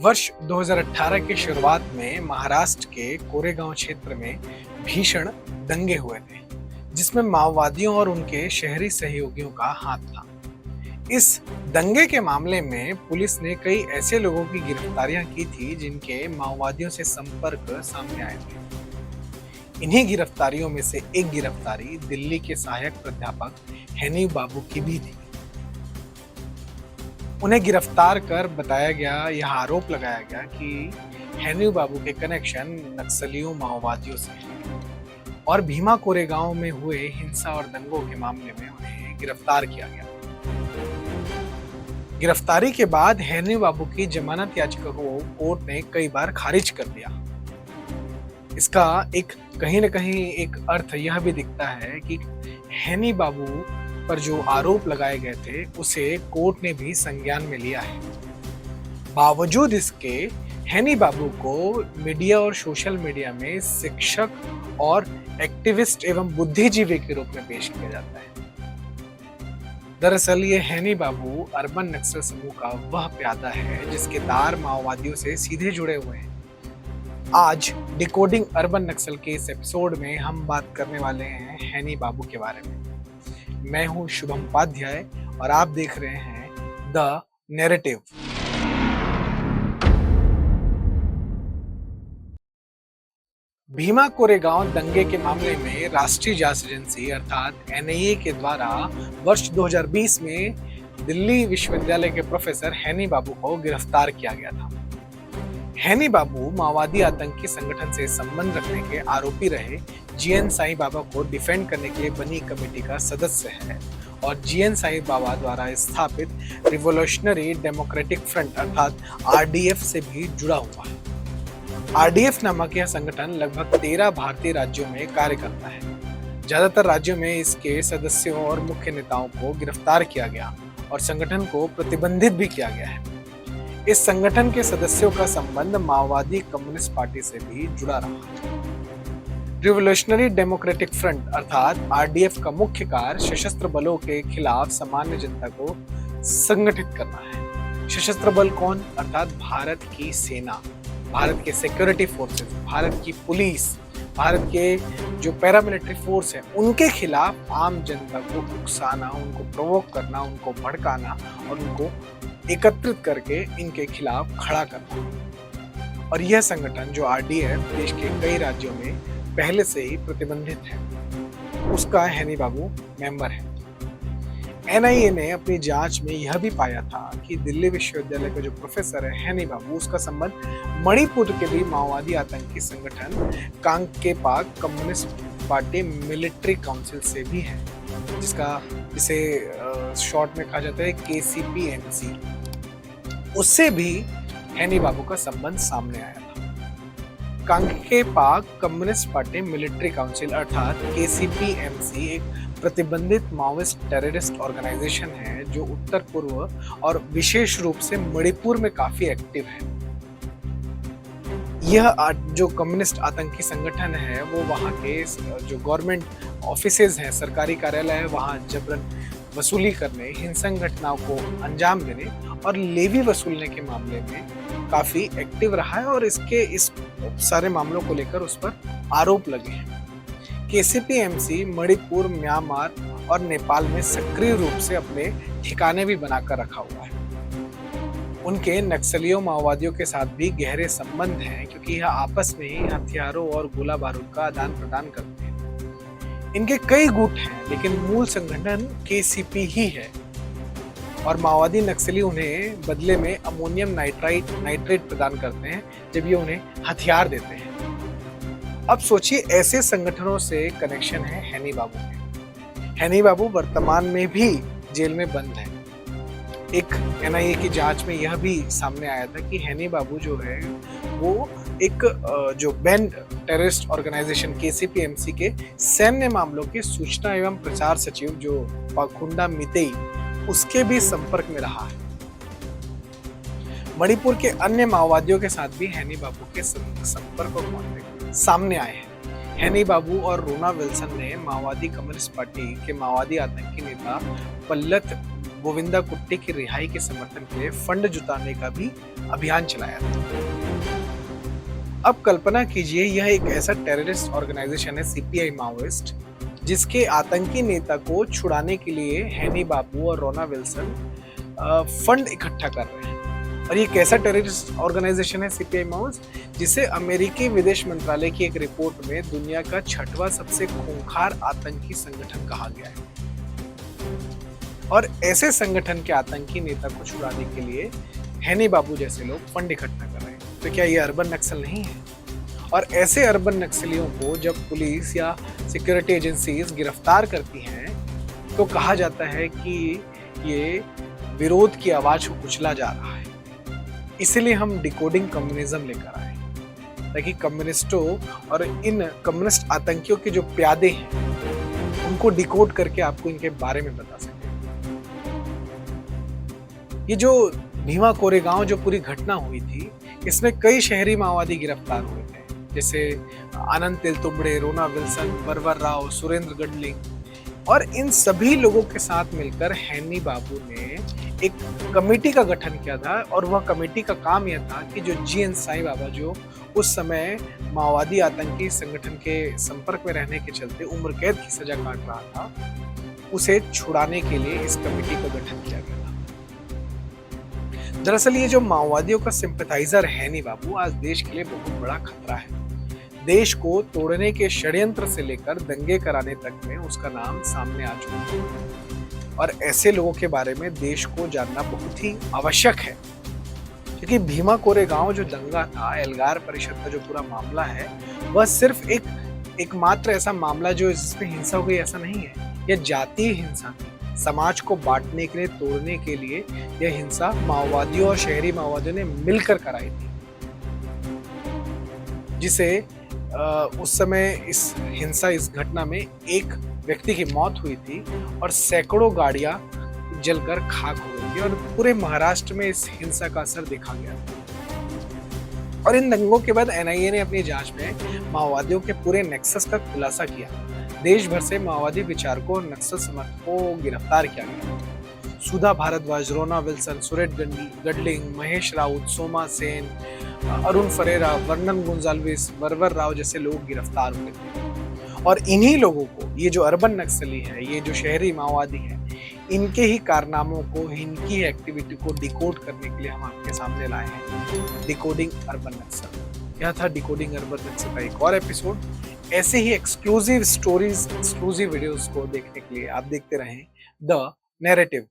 वर्ष 2018 की शुरुआत में महाराष्ट्र के कोरेगांव क्षेत्र में भीषण दंगे हुए थे, जिसमें माओवादियों और उनके शहरी सहयोगियों का हाथ था। इस दंगे के मामले में पुलिस ने कई ऐसे लोगों की गिरफ्तारियां की थी जिनके माओवादियों से संपर्क सामने आए थे। इन्हीं गिरफ्तारियों में से एक गिरफ्तारी दिल्ली के सहायक प्राध्यापक हैनी बाबू की भी थी। उन्हें गिरफ्तार कर बताया गया, यह आरोप लगाया गया कि हैनी बाबू के कनेक्शन नक्सलियों माओवादियों से हैं और भीमा कोरेगांव में हुए हिंसा और दंगों के मामले में उन्हें गिरफ्तार किया गया। गिरफ्तारी के बाद हैनी बाबू की जमानत याचिका को कोर्ट ने कई बार खारिज कर दिया। इसका कहीं न कहीं एक अर्थ यह भी दिखता है कि हैनी बाबू पर जो आरोप लगाए गए थे उसे कोर्ट ने भी संज्ञान में लिया है। बावजूद इसके हैनी बाबू को मीडिया और सोशल मीडिया में शिक्षक और एक्टिविस्ट एवं बुद्धिजीवी के रूप में पेश किया जाता है। दरअसल ये हैनी बाबू अर्बन नक्सल समूह का वह प्यादा है जिसके तार माओवादियों से सीधे जुड़े हुए हैं। आज डिकोडिंग अर्बन नक्सल के इस एपिसोड में हम बात करने वाले हैं हैनी बाबू के बारे में। मैं हूं शुभम उपाध्याय और आप देख रहे हैं द नैरेटिव। भीमा कोरेगांव दंगे के मामले में राष्ट्रीय जांच एजेंसी अर्थात एनआईए के द्वारा वर्ष 2020 में दिल्ली विश्वविद्यालय के प्रोफेसर हैनी बाबू को गिरफ्तार किया गया था। हैनी बाबू माओवादी आतंकी संगठन से संबंध रखने के आरोपी रहे जीएन साईं बाबा को डिफेंड करने के लिए बनी कमेटी का सदस्य है और जीएन साईं बाबा द्वारा स्थापित रिवोल्यूशनरी डेमोक्रेटिक फ्रंट अर्थात आरडीएफ से भी जुड़ा हुआ है। आरडीएफ नामक यह संगठन लगभग 13 भारतीय राज्यों में कार्य करता है। ज्यादातर राज्यों में इसके सदस्यों और मुख्य नेताओं को गिरफ्तार किया गया और संगठन को प्रतिबंधित भी किया गया है। इस संगठन के सदस्यों का संबंध माओवादी कम्युनिस्ट पार्टी से भी जुड़ा रहा। रिवोल्यूशनरी डेमोक्रेटिक फ्रंट अर्थात आरडीएफ का मुख्य कार्य सशस्त्र बलों के खिलाफ सामान्य जनता को संगठित करना है। सशस्त्र बल कौन? अर्थात भारत की सेना, भारत के सिक्योरिटी फोर्सेस, भारत की पुलिस, भारत के जो पैरामिलिट्री फोर्स है उनके खिलाफ आम जनता को उकसाना, उनको प्रोवोक करना, उनको भड़काना और उनको एकत्रित करके इनके खिलाफ खड़ा करना। और यह संगठन जो आरडीएफ देश के कई राज्यों में पहले से ही प्रतिबंधित है, उसका हैनी बाबू मेंबर है। एनआईए ने अपनी जांच में यह भी पाया था कि दिल्ली विश्वविद्यालय का जो प्रोफेसर है हैनी बाबू, उसका संबंध मणिपुर के भी माओवादी आतंकी संगठन कांगकेपाक कम्युनिस्ट पार्टी मिलिट्री काउंसिल से भी है, जिसे शॉर्ट में कहा जाता है केसीपीएमसी। उससे भी हैनी बाबू का संबंध सामने आया था। कांगकेपाक कम्युनिस्ट पार्टी मिलिट्री काउंसिल अर्थात केसीपीएमसी एक प्रतिबंधित माओइस्ट टेररिस्ट ऑर्गेनाइजेशन है जो उत्तर पूर्व और विशेष रूप से मणिपुर में काफी एक्टिव है। यह जो कम्युनिस्ट आतंकी संगठन है वो वहाँ के जो गवर्नमेंट ऑफिसेज हैं, सरकारी कार्यालय है, वहाँ जबरन वसूली करने, हिंसक घटनाओं को अंजाम देने और लेवी वसूलने के मामले में काफी एक्टिव रहा है और इस सारे मामलों को लेकर उस पर आरोप लगे हैं। केसीपीएमसी मणिपुर, म्यांमार और नेपाल में सक्रिय रूप से अपने ठिकाने भी बनाकर रखा हुआ है। उनके नक्सलियों माओवादियों के साथ भी गहरे संबंध हैं क्योंकि यह आपस में ही हथियारों और गोला बारूद का आदान प्रदान करते हैं। इनके कई गुट हैं लेकिन मूल संगठन केसीपी ही है और माओवादी नक्सली उन्हें बदले में अमोनियम नाइट्रेट प्रदान करते हैं जब ये उन्हें हथियार देते हैं। अब सोचिए ऐसे संगठनों से कनेक्शन है हैनी बाबू के। हैनी बाबू वर्तमान में भी जेल में बंद है। एक एनआईए की जांच में यह भी सामने आया था कि हैनी बाबू जो है वो एक जो बैंड टेररिस्ट ऑर्गेनाइजेशन केसीपीएमसी के सैन्य मामलों के सूचना एवं प्रचार सचिव जो पाखुंडा मितेई, उसके भी संपर्क में रहा है। मणिपुर के अन्य माओवादियों के साथ भी हैनी बाबू के संपर्क और कॉन्टैक्ट सामने आए हैं। हैनी बाबू और रोना विल्सन ने माओवादी कम्युनिस्ट पार्टी के माओवादी आतंकी नेता पल्लत गोविंदा कुट्टी की रिहाई के समर्थन के लिए फंड जुटाने का भी अभियान चलाया था। अब कल्पना कीजिए, यह एक ऐसा टेररिस्ट ऑर्गेनाइजेशन है सीपीआई माओइस्ट, जिसके आतंकी नेता को छुड़ाने के लिए हैनी बाबू और रोना विल्सन फंड इकट्ठा कर रहे हैं। और ये कैसा टेररिस्ट ऑर्गेनाइजेशन है सीपीआई माओइस्ट, जिसे अमेरिकी विदेश मंत्रालय की एक रिपोर्ट में दुनिया का 6वां सबसे खूंखार आतंकी संगठन कहा गया है। और ऐसे संगठन के आतंकी नेता को छुड़ाने के लिए हैनी बाबू जैसे लोग फंड इकट्ठा कर रहे हैं, तो क्या ये अर्बन नक्सल नहीं है? और ऐसे अर्बन नक्सलियों को जब पुलिस या सिक्योरिटी एजेंसीज गिरफ्तार करती हैं, तो कहा जाता है कि ये विरोध की आवाज को कुचला जा रहा है। इसीलिए हम डिकोडिंग कम्युनिज्म लेकर आए, ताकि कम्युनिस्टों और इन कम्युनिस्ट आतंकियों के जो प्यादे हैं उनको डिकोड करके आपको इनके बारे में बता सके। ये जो भीमा कोरेगांव जो पूरी घटना हुई थी, इसमें कई शहरी माओवादी गिरफ्तार हुए थे, जैसे आनंद तेलतुंबड़े, रोना विल्सन, वरवर राव, सुरेंद्र गडलिंग। और इन सभी लोगों के साथ मिलकर हैनी बाबू ने एक कमेटी का गठन किया था, और वह कमेटी का काम यह था कि जो जीएन साईं बाबा, जो उस समय माओवादी आतंकी संगठन के संपर्क में रहने के चलते उम्र कैद की सजा काट रहा था, उसे छुड़ाने के लिए इस कमेटी का गठन किया गया था। दरअसल ये जो माओवादियों का सिंपैथाइजर हैनी बाबू आज देश के लिए बहुत बड़ा खतरा है। देश को तोड़ने के षड्यंत्र से लेकर दंगे कराने तक में उसका नाम सामने आ चुका है, और ऐसे लोगों के बारे में देश को जानना बहुत ही आवश्यक है। क्योंकि भीमा कोरेगांव जो दंगा था, एल्गार परिषद का जो पूरा मामला है, वह सिर्फ एक मात्र ऐसा मामला जो जिसमें हिंसा हो गई ऐसा नहीं है। यह जातीय हिंसा थी। समाज को बांटने के लिए, तोड़ने के लिए यह हिंसा माओवादियों और शहरी माओवादियों ने मिलकर कराई थी, जिसे उस समय इस घटना में एक व्यक्ति की मौत हुई थी और सैकड़ों गाड़ियां जलकर खाक हो गई थी, और पूरे महाराष्ट्र में इस हिंसा का असर देखा गया। और इन दंगों के बाद एनआईए ने अपनी जांच में माओवादियों के पूरे नेक्सस का खुलासा किया। देश भर से माओवादी विचारकों और नक्सल समर्थकों को गिरफ्तार किया गया। सुधा भारद्वाज, रोना Wilson, Surendra Gadling, Mahesh Raut, Soma Sen, Arun Ferreira, Vernon Gonsalves, वरवर राव जैसे लोग गिरफ्तार हुए थे। और इन्हीं लोगों को, ये जो अर्बन नक्सली है, ये जो शहरी माओवादी है, इनके ही कारनामों को, इनकी एक्टिविटी को डिकोड करने के लिए हम आपके सामने लाए हैं डिकोडिंग अर्बन नक्सल। यह था डिकोडिंग अर्बन नक्सल का एक और एपिसोड। ऐसे ही एक्सक्लूसिव स्टोरीज, एक्सक्लूसिव वीडियोस को देखने के लिए आप देखते रहें द नैरेटिव।